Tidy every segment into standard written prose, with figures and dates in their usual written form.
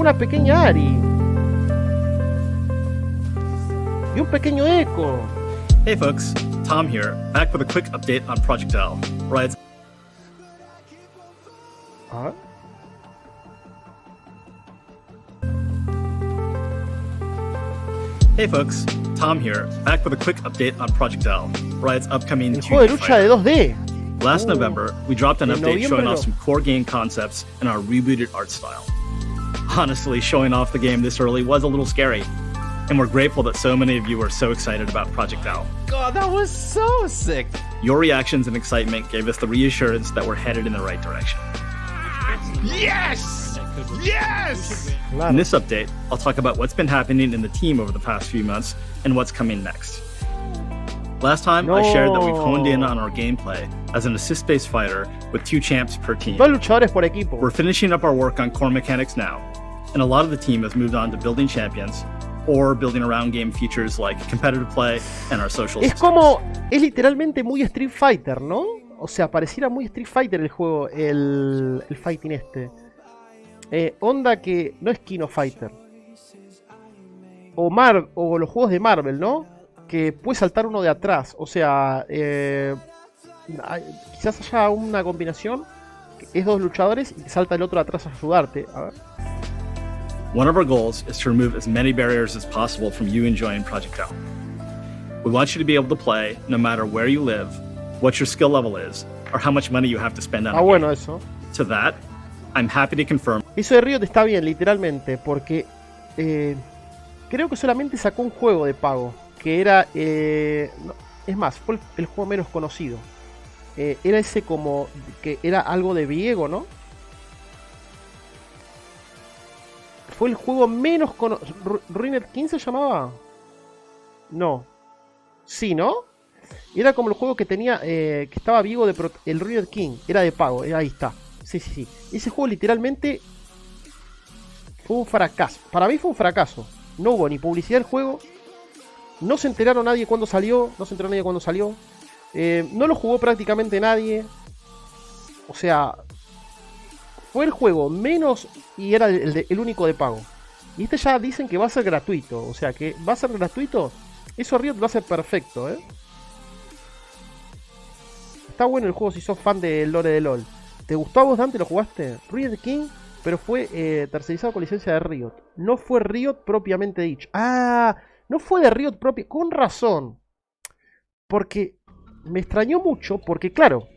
una pequeña Ari. Y un pequeño eco. Hey folks, Tom here, back with a quick update on Projecto. Riot's A ver. Hey folks, Tom here, back with a quick update on Projecto. Riot's upcoming El juego de 2D lucha de fighter. 2D. Last November, we dropped an En update showing noviembre off no. some core game concepts and our rebooted art style. Honestly, showing off the game this early was a little scary, and we're grateful that so many of you were so excited about Projecto. God, that was so sick. Your reactions and excitement gave us the reassurance that we're headed in the right direction. Yes! Yes! Claro. In this update, I'll talk about what's been happening in the team over the past few months and what's coming next. Last time, I shared that we've honed in on our gameplay as an assist-based fighter with 2 champs per team. Dos luchadores por equipo. We're finishing up our work on core mechanics now, and a lot of the team has moved on to building champions or building around game features like competitive play and our social Es success. como, es literalmente muy Street Fighter, ¿no? O sea, pareciera muy Street Fighter el juego, el fighting este. Onda que no es Kino Fighter. O los juegos de Marvel, ¿no? Que puede saltar uno de atrás. O sea, quizás haya una combinación. Que es 2 luchadores y te salta el otro de atrás a ayudarte. A ver. One of our goals is to remove as many barriers as possible from you enjoying Projecto. We want you to be able to play no matter where you live, what your skill level is, or how much money you have to spend on a Bueno game. eso. To that, I'm happy to confirm Eso de Riot está bien, literalmente. Porque creo que solamente sacó un juego de pago. Que era... no, es más, fue el juego menos conocido. Era ese como... que era algo de Viego, ¿no? Fue el juego menos conocido. ¿Ruiner King se llamaba? No. Sí, ¿no? Era como el juego que tenía... que estaba Viego de... el Ruiner King. Era de pago. Ahí está. Sí, sí, sí. Ese juego literalmente... fue un fracaso. Para mí fue un fracaso. No hubo ni publicidad del juego. No se enteraron nadie cuándo salió. No se enteró nadie cuándo salió. No lo jugó prácticamente nadie. O sea... fue el juego menos... y era el único de pago. Y este ya dicen que va a ser gratuito. O sea que va a ser gratuito. Eso Riot lo hace perfecto, ¿eh? Está bueno el juego si sos fan del lore de LoL. ¿Te gustó a vos, Dante? ¿Lo jugaste? Riot King, pero fue tercerizado con licencia de Riot. No fue Riot propiamente dicho. Ah, no fue de Riot propio. Con razón. Porque me extrañó mucho. Porque claro,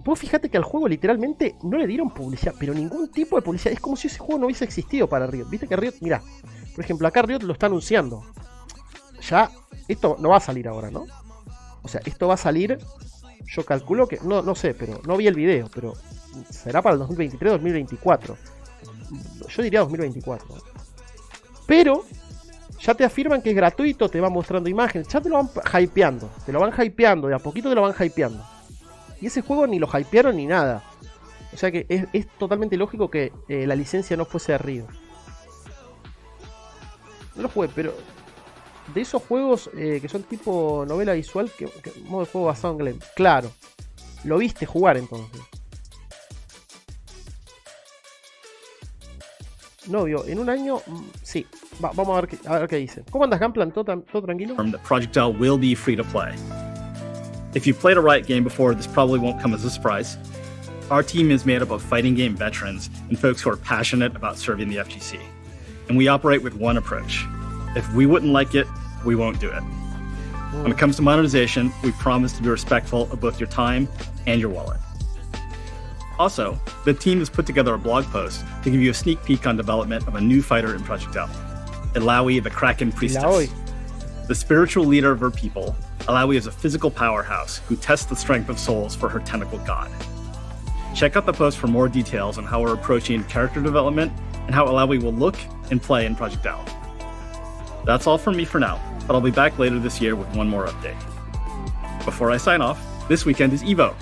vos fíjate que al juego literalmente no le dieron publicidad. Pero ningún tipo de publicidad. Es como si ese juego no hubiese existido para Riot. Viste que Riot, mirá. Por ejemplo, acá Riot lo está anunciando. Ya, esto no va a salir ahora, ¿no? O sea, esto va a salir... yo calculo que... no sé, pero no vi el video. Pero será para el 2023-2024. Yo diría 2024. Pero ya te afirman que es gratuito, te van mostrando imágenes, ya te lo van hypeando. Te lo van hypeando, de a poquito te lo van hypeando. Y ese juego ni lo hypearon ni nada. O sea que es totalmente lógico que la licencia no fuese de Riot. No lo jugué, pero... de esos juegos que son tipo novela visual, que modo de juego basado en Glen. Claro. Lo viste jugar entonces. Novio, en un año, sí. Vamos a ver qué dice. ¿Cómo andas, Gamplan? ¿Todo tranquilo? that Projecto will be free to play. If you've played a Riot game before, this probably won't come as a surprise. Our team is made up of fighting game veterans and folks who are passionate about serving the FGC. And we operate with one approach. If we wouldn't like it, we won't do it. When it comes to monetization, we promise to be respectful of both your time and your wallet. Also, the team has put together a blog post to give you a sneak peek on development of a new fighter in Projecto, Ilaoi the Kraken Priestess. Ilaoi. The spiritual leader of her people, Ilaoi is a physical powerhouse who tests the strength of souls for her tentacle god. Check out the post for more details on how we're approaching character development and how Ilaoi will look and play in Projecto. That's all from me for now, but I'll be back later this year with one more update. Before I sign off, this weekend is EVO.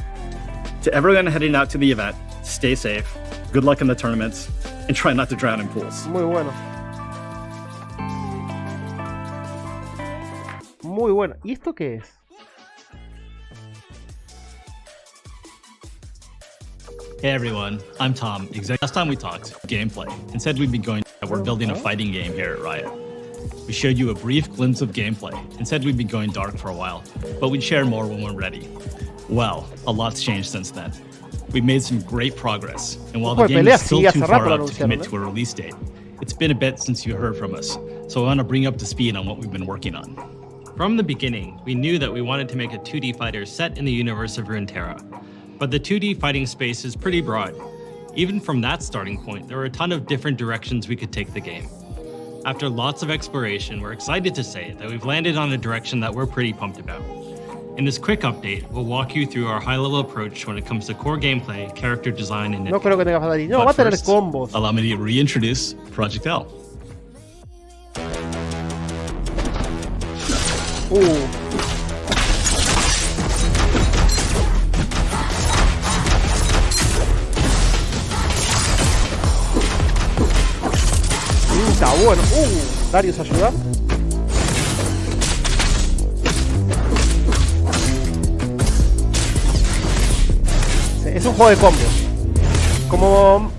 To everyone heading out to the event, stay safe, good luck in the tournaments, and try not to drown in pools. Muy bueno. Muy bueno. ¿Y esto qué es? Hey everyone, I'm Tom. Last time we talked gameplay and said we'd be going that we're building a fighting game here at Riot. We showed you a brief glimpse of gameplay and said we'd be going dark for a while, but we'd share more when we're ready. Well, a lot's changed since then. We've made some great progress, and while the game is still too far out to commit to a release date, it's been a bit since you heard from us, so I want to bring you up to speed on what we've been working on. From the beginning, we knew that we wanted to make a 2D fighter set in the universe of Runeterra, but the 2D fighting space is pretty broad. Even from that starting point, there were a ton of different directions we could take the game. After lots of exploration, we're excited to say that we've landed on a direction that we're pretty pumped about. In this quick update, we'll walk you through our high-level approach when it comes to core gameplay, character design, and No creo que tenga fatality. No, va a tener combos. Allow me to reintroduce Project L. Está bueno. Darius ayuda. Es un juego de combos. Como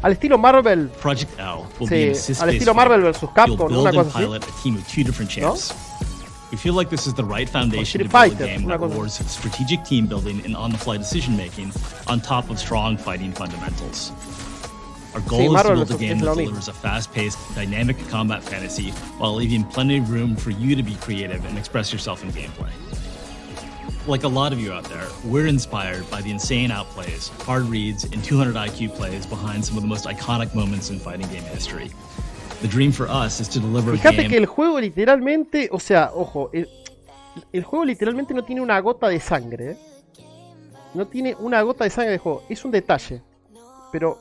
al estilo Marvel. Project L will be an al estilo Marvel vs. Capcom, you'll una build and cosa así. pilot a team of 2 different champs. We feel like this is the right foundation to Street build a Fighter, game una that cosa rewards strategic team building and on-the-fly decision-making on top of strong fighting fundamentals. Our goal is to Marvel build a es game that lo mismo. delivers a fast-paced, dynamic combat fantasy while leaving plenty of room for you to be creative and express yourself in gameplay. Like a lot of you out there, we're inspired by the insane outplays, hard reads, and 200 IQ plays behind some of the most iconic moments in fighting game history. The dream for us is to deliver a Fíjate game. que el juego literalmente, o sea, ojo, el juego literalmente no tiene una gota de sangre. No tiene una gota de sangre del juego. Es un detalle. Pero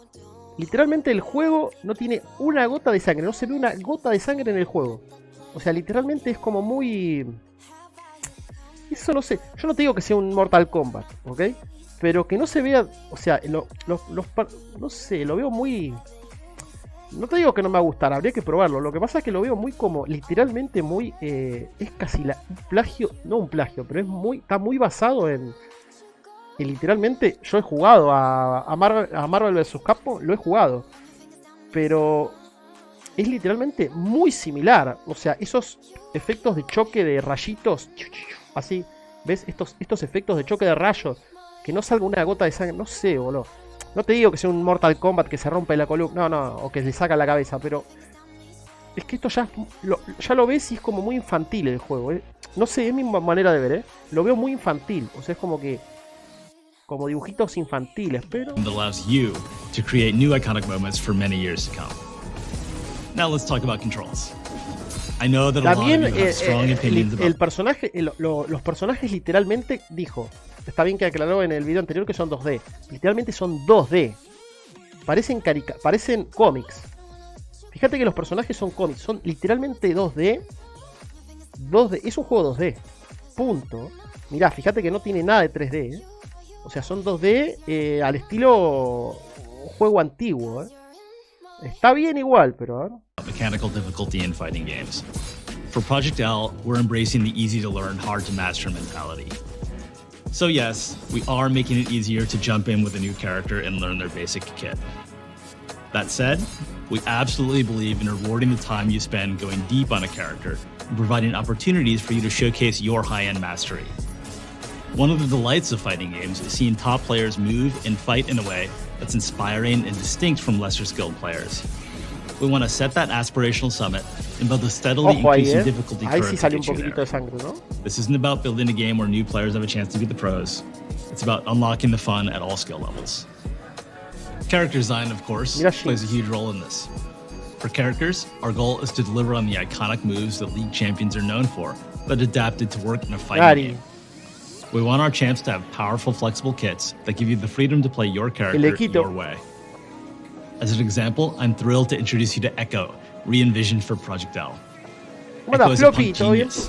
literalmente el juego no tiene una gota de sangre. No se ve una gota de sangre en el juego. O sea, literalmente es como muy... Eso no sé. Yo no te digo que sea un Mortal Kombat, ¿ok? Pero que no se vea... O sea, no sé, lo veo muy... No te digo que no me va a gustar, habría que probarlo. Lo que pasa es que lo veo muy como, literalmente muy... es casi un plagio, no un plagio, pero es muy, está muy basado en literalmente, yo he jugado a Marvel vs. Capcom, lo he jugado. Pero es literalmente muy similar. O sea, esos efectos de choque de rayitos, así, ¿ves? Estos efectos de choque de rayos, que no salga una gota de sangre, no sé, boludo. No te digo que sea un Mortal Kombat que se rompe la columna, no, o que le saca la cabeza, pero es que esto ya lo ves y es como muy infantil el juego, ¿eh? No sé, es mi manera de ver, ¿eh? Lo veo muy infantil, o sea, es como que... como dibujitos infantiles, pero... That allows you to create new iconic moments for many years to come. Now let's talk about controls. I know that a lot of you have strong opinions about... El personaje, los personajes literalmente dijo... Está bien que aclaró en el video anterior que son 2D. Literalmente son 2D. Parecen cómics. Fíjate que los personajes son cómics. Son literalmente 2D. 2D. Es un juego 2D. Punto. Mirá, fíjate que no tiene nada de 3D. ¿Eh? O sea, son 2D al estilo juego antiguo. ¿Eh? Está bien igual, pero... ¿eh? Mechanical difficulty in fighting games. For Project L, we're embracing the easy to learn, hard to master mentality. So yes, we are making it easier to jump in with a new character and learn their basic kit. That said, we absolutely believe in rewarding the time you spend going deep on a character and providing opportunities for you to showcase your high-end mastery. One of the delights of fighting games is seeing top players move and fight in a way that's inspiring and distinct from lesser skilled players. We want to set that aspirational summit and build a steadily increasing difficulty curve sí to get you there. Sangre, ¿no? This isn't about building a game where new players have a chance to be the pros. It's about unlocking the fun at all skill levels. Character design, of course, plays a huge role in this. For characters, our goal is to deliver on the iconic moves that League champions are known for, but adapted to work in a fighting game. We want our champs to have powerful, flexible kits that give you the freedom to play your character your way. As an example, I'm thrilled to introduce you to Echo, re-envisioned for Project L. Echo is a punk genius.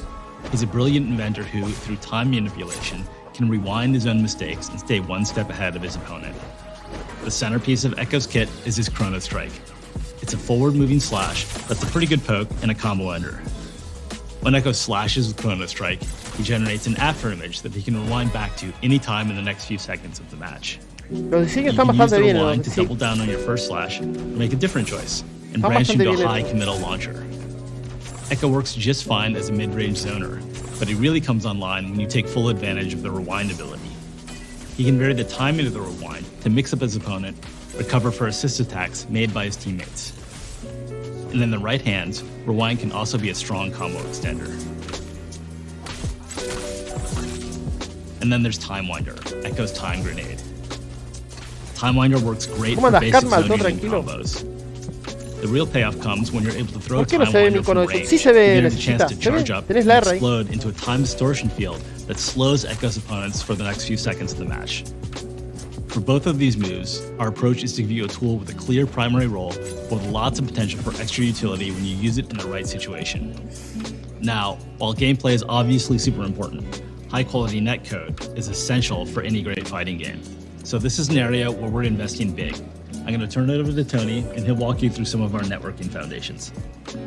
He's a brilliant inventor who, through time manipulation, can rewind his own mistakes and stay one step ahead of his opponent. The centerpiece of Echo's kit is his Chrono Strike. It's a forward-moving slash that's a pretty good poke and a combo ender. When Echo slashes with Chrono Strike, he generates an after image that he can rewind back to any time in the next few seconds of the match. Los diseños están bastante bien. You can use the rewind to double down on your first slash or make a different choice. and Está branched bastante into a bien high hecho. committal launcher. Echo works just fine as a mid-range zoner, but he really comes online when you take full advantage of the rewind ability. He can vary the timing of the rewind to mix up his opponent, or cover for assist attacks made by his teammates. And in the right hands, rewind can also be a strong combo extender. And then there's Timewinder, Echo's time grenade. Timewinder works great ¿Cómo for andas, basic Catman? zone ¿Todo using tranquilo? combos. The real payoff comes when you're able to throw ¿Por qué no se ve mi Timewinder icono from de eso? range, Sí se ve, giving him the chance necesita. to ¿Se ve? charge up Tenés and la R ahí. explode into a time distortion field that slows Echo's opponents for the next few seconds of the match. For both of these moves, our approach is to give you a tool with a clear primary role, with lots of potential for extra utility when you use it in the right situation. Now, while gameplay is obviously super important, high-quality netcode is essential for any great fighting game. So this is an area where we're investing big. I'm going to turn it over to Tony, and he'll walk you through some of our networking foundations.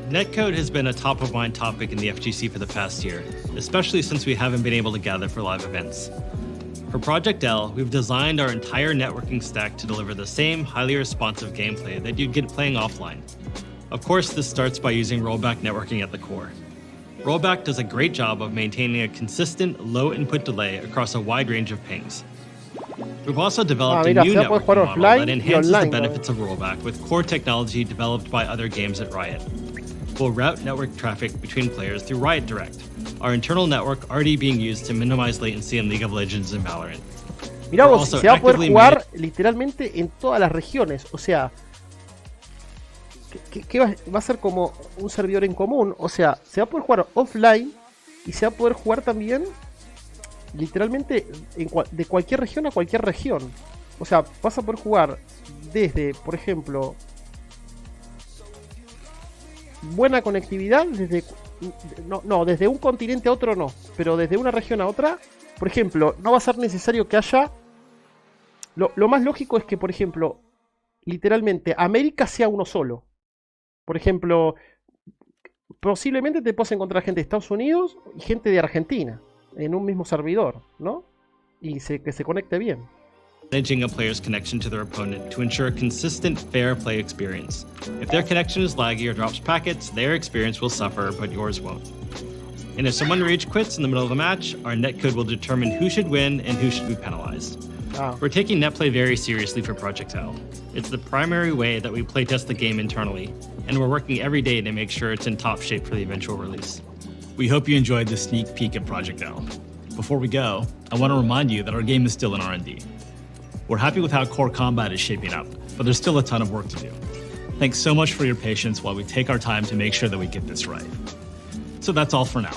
Netcode has been a top-of-mind topic in the FGC for the past year, especially since we haven't been able to gather for live events. For Project L, we've designed our entire networking stack to deliver the same highly responsive gameplay that you'd get playing offline. Of course, this starts by using rollback networking at the core. Rollback does a great job of maintaining a consistent low input delay across a wide range of pings. We've also developed mira, a new se puede jugar networking model offline that y enhances the online, benefits of rollback with core technology developed by other games at Riot. We'll route network traffic between players through Riot Direct, our internal network already being used to minimize latency in League of Legends and Valorant. Mirá We're vos, also se va a poder actively jugar literalmente en todas las regiones. O sea, que va a ser como un servidor en común. O sea, se va a poder jugar offline y se va a poder jugar también literalmente de cualquier región a cualquier región. O sea, vas a poder jugar desde, por ejemplo, buena conectividad desde desde un continente a otro no, pero desde una región a otra. Por ejemplo, no va a ser necesario que haya... Lo más lógico es que, por ejemplo, literalmente América sea uno solo. Por ejemplo, posiblemente te puedas encontrar gente de Estados Unidos y gente de Argentina en un mismo servidor, ¿no? Y que se conecte bien. Managing a player's connection to their opponent to ensure a consistent, fair play experience. If their connection is laggy or drops packets, their experience will suffer, but yours won't. And if someone rage quits in the middle of the match, our netcode will determine who should win and who should be penalized. We're taking netplay very seriously for Project L. It's the primary way that we playtest the game internally, and we're working every day to make sure it's in top shape for the eventual release. We hope you enjoyed this sneak peek at Project L. Before we go, I want to remind you that our game is still in R&D. We're happy with how core combat is shaping up, but there's still a ton of work to do. Thanks so much for your patience while we take our time to make sure that we get this right. So that's all for now.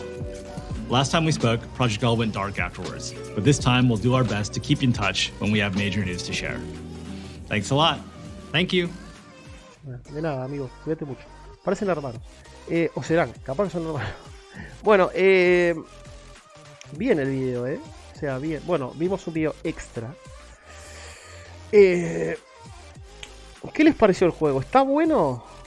Last time we spoke, Project L went dark afterwards, but this time we'll do our best to keep in touch when we have major news to share. Thanks a lot. Thank you. De nada, amigos, cuídate mucho. Parecen hermanos. O serán, capaz que son hermanos. Bueno, bien el video, O sea, bien. Bueno, vimos un video extra. ¿Qué les pareció el juego? ¿Está bueno?